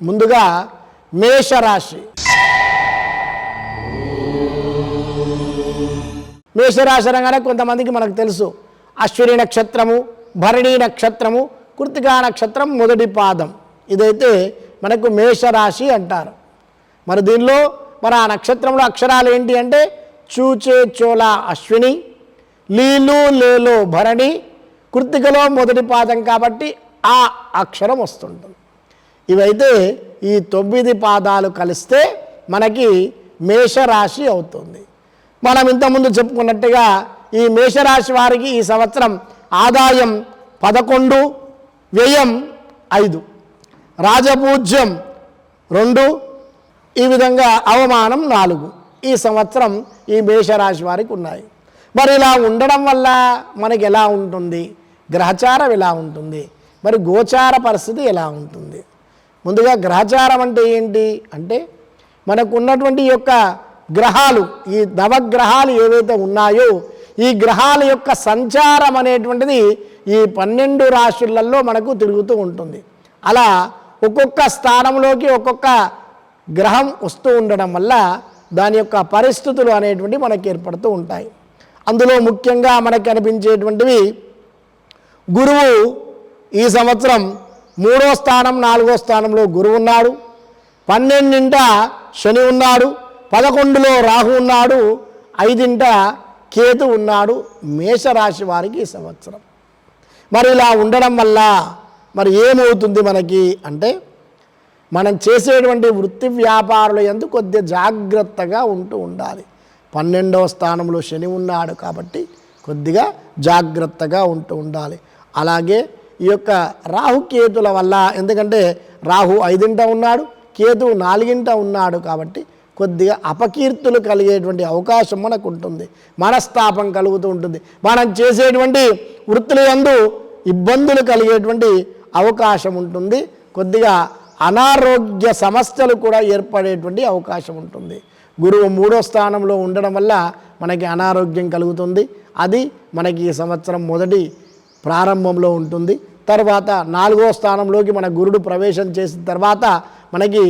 ముందుగా మేషరాశి. మేషరాశి అనగానే కొంతమందికి మనకు తెలుసు అశ్విని నక్షత్రము, భరణి నక్షత్రము, కృత్తికా నక్షత్రం మొదటి పాదం, ఇదైతే మనకు మేషరాశి అంటారు. మరి దీనిలో మరి ఆ నక్షత్రంలో అక్షరాలు ఏంటి అంటే చూచే చోళ అశ్విని, లీలు లేలో భరణి, కృత్తికలో మొదటి పాదం కాబట్టి ఆ అక్షరం వస్తుంటుంది. ఇవైతే ఈ 9 పాదాలు కలిస్తే మనకి మేషరాశి అవుతుంది. మనం ఇంతకుముందు చెప్పుకున్నట్టుగా ఈ మేషరాశి వారికి ఈ సంవత్సరం ఆదాయం 11, వ్యయం 5, రాజపూజ్యం 2, ఈ విధంగా అవమానం 4 ఈ సంవత్సరం ఈ మేషరాశి వారికి ఉన్నాయి. మరి ఇలా ఉండడం వల్ల మనకి ఎలా ఉంటుంది, గ్రహచారం ఎలా ఉంటుంది, మరి గోచార పరిస్థితి ఎలా ఉంటుంది? ముందుగా గ్రహచారం అంటే ఏంటి అంటే మనకు ఉన్నటువంటి యొక్క గ్రహాలు, ఈ నవగ్రహాలు ఏవైతే ఉన్నాయో ఈ గ్రహాల యొక్క సంచారం అనేటువంటిది ఈ 12 రాశులలో మనకు తిరుగుతూ ఉంటుంది. అలా ఒక్కొక్క స్థానంలోకి ఒక్కొక్క గ్రహం వస్తూ ఉండడం వల్ల దాని యొక్క పరిస్థితులు అనేటువంటివి మనకి ఏర్పడుతూ ఉంటాయి. అందులో ముఖ్యంగా మనకు కనిపించేటువంటివి గురువు ఈ సంవత్సరం 3వ స్థానం 4వ స్థానంలో గురువు ఉన్నాడు, 12ంట శని ఉన్నాడు, 11లో రాహు ఉన్నాడు, 5ంట కేతు ఉన్నాడు మేషరాశి వారికి ఈ సంవత్సరం. మరి ఇలా ఉండడం వల్ల మరి ఏమవుతుంది మనకి అంటే మనం చేసేటువంటి వృత్తి వ్యాపారుల యందు కొద్దిగా జాగ్రత్తగా ఉంటూ ఉండాలి. 12వ స్థానంలో శని ఉన్నాడు కాబట్టి కొద్దిగా జాగ్రత్తగా ఉంటూ ఉండాలి. అలాగే ఈ యొక్క రాహుకేతుల వల్ల, ఎందుకంటే రాహు 5ంట ఉన్నాడు, కేతు 4ంట ఉన్నాడు కాబట్టి కొద్దిగా అపకీర్తులు కలిగేటువంటి అవకాశం మనకు ఉంటుంది, మనస్తాపం కలుగుతూ ఉంటుంది, మనం చేసేటువంటి వృత్తుల యందు ఇబ్బందులు కలిగేటువంటి అవకాశం ఉంటుంది, కొద్దిగా అనారోగ్య సమస్యలు కూడా ఏర్పడేటువంటి అవకాశం ఉంటుంది. గురువు 3వ స్థానంలో ఉండడం వల్ల మనకి అనారోగ్యం కలుగుతుంది. అది మనకి ఈ సంవత్సరం మొదటి ప్రారంభంలో ఉంటుంది. తర్వాత 4వ స్థానంలోకి మన గురుడు ప్రవేశం చేసిన తర్వాత మనకి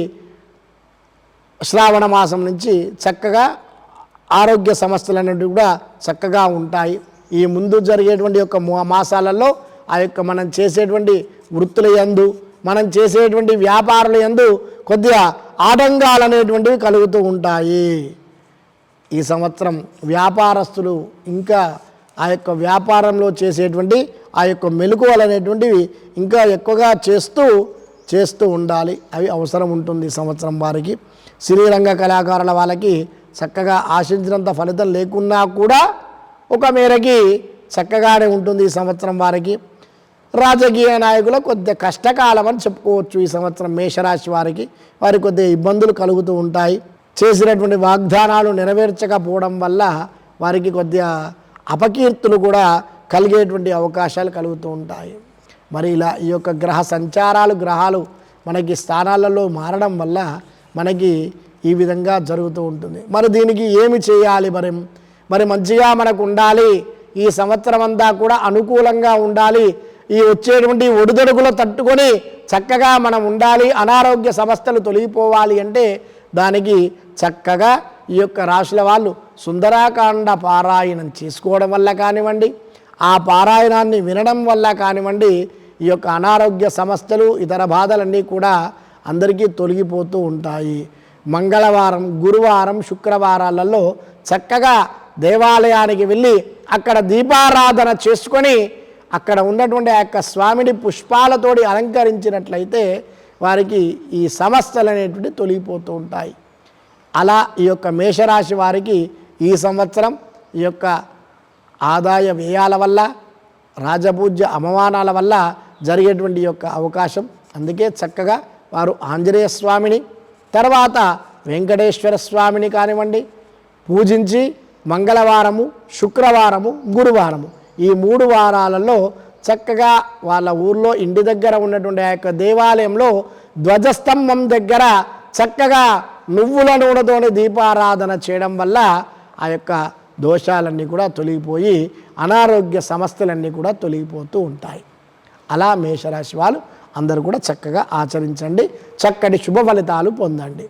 శ్రావణ మాసం నుంచి చక్కగా ఆరోగ్య సమస్యలు అనేవి కూడా చక్కగా ఉంటాయి. ఈ ముందు జరిగేటువంటి యొక్క మాసాలలో ఆ యొక్క మనం చేసేటువంటి వృత్తుల యందు, మనం చేసేటువంటి వ్యాపారాల యందు కొద్దిగా ఆటంకాలు అనేటువంటివి కలుగుతూ ఉంటాయి. ఈ సంవత్సరం వ్యాపారస్తులు ఇంకా ఆ యొక్క వ్యాపారంలో చేసేటువంటి ఆ యొక్క మెలకువలు అనేటువంటివి ఇంకా ఎక్కువగా చేస్తూ ఉండాలి. అవి అవసరం ఉంటుంది ఈ సంవత్సరం వారికి. సినీరంగ కళాకారుల వాళ్ళకి చక్కగా ఆశించినంత ఫలితం లేకున్నా కూడా ఒక మేరకి చక్కగానే ఉంటుంది ఈ సంవత్సరం వారికి. రాజకీయ నాయకులు కొద్దిగా కష్టకాలం అని చెప్పుకోవచ్చు ఈ సంవత్సరం మేషరాశి వారికి. వారికి కొద్దిగా ఇబ్బందులు కలుగుతూ ఉంటాయి. చేసినటువంటి వాగ్దానాలు నెరవేర్చకపోవడం వల్ల వారికి కొద్దిగా అపకీర్తులు కూడా కలిగేటువంటి అవకాశాలు కలుగుతూ ఉంటాయి. మరి ఇలా ఈ యొక్క గ్రహ సంచారాలు, గ్రహాలు మనకి స్థానాలలో మారడం వల్ల మనకి ఈ విధంగా జరుగుతూ ఉంటుంది. మరి దీనికి ఏమి చేయాలి? మరి మంచిగా మనకు ఉండాలి, ఈ సంవత్సరం అంతా కూడా అనుకూలంగా ఉండాలి, ఈ వచ్చేటువంటి ఒడిదొడుకులు తట్టుకొని చక్కగా మనం ఉండాలి, అనారోగ్య సమస్యలు తొలగిపోవాలి అంటే దానికి చక్కగా ఈ యొక్క రాశుల వాళ్ళు సుందరాకాండ పారాయణం చేసుకోవడం వల్ల కానివ్వండి, ఆ పారాయణాన్ని వినడం వల్ల కానివ్వండి, ఈ యొక్క అనారోగ్య సమస్యలు, ఇతర బాధలన్నీ కూడా అందరికీ తొలగిపోతూ ఉంటాయి. మంగళవారం, గురువారం, శుక్రవారాలలో చక్కగా దేవాలయానికి వెళ్ళి అక్కడ దీపారాధన చేసుకొని అక్కడ ఉన్నటువంటి ఆ యొక్క స్వామిని పుష్పాలతోటి అలంకరించినట్లయితే వారికి ఈ సమస్యలు అనేటువంటి తొలగిపోతూ ఉంటాయి. అలా ఈ యొక్క మేషరాశి వారికి ఈ సంవత్సరం ఈ యొక్క ఆదాయ వ్యయాల వల్ల, రాజపూజ్య అవమానాల వల్ల జరిగేటువంటి యొక్క అవకాశం. అందుకే చక్కగా వారు ఆంజనేయ స్వామిని, తర్వాత వెంకటేశ్వర స్వామిని కానివ్వండి పూజించి మంగళవారము, శుక్రవారము, గురువారము ఈ 3 వారాలలో చక్కగా వాళ్ళ ఊర్లో ఇంటి దగ్గర ఉన్నటువంటి ఆ యొక్క దేవాలయంలో ధ్వజస్తంభం దగ్గర చక్కగా నువ్వుల నూనెతోని దీపారాధన చేయడం వల్ల ఆ యొక్క దోషాలన్నీ కూడా తొలగిపోయి అనారోగ్య సమస్యలన్నీ కూడా తొలగిపోతూ ఉంటాయి. అలా మేషరాశి వాళ్ళు అందరూ కూడా చక్కగా ఆచరించండి, చక్కటి శుభ ఫలితాలు పొందండి.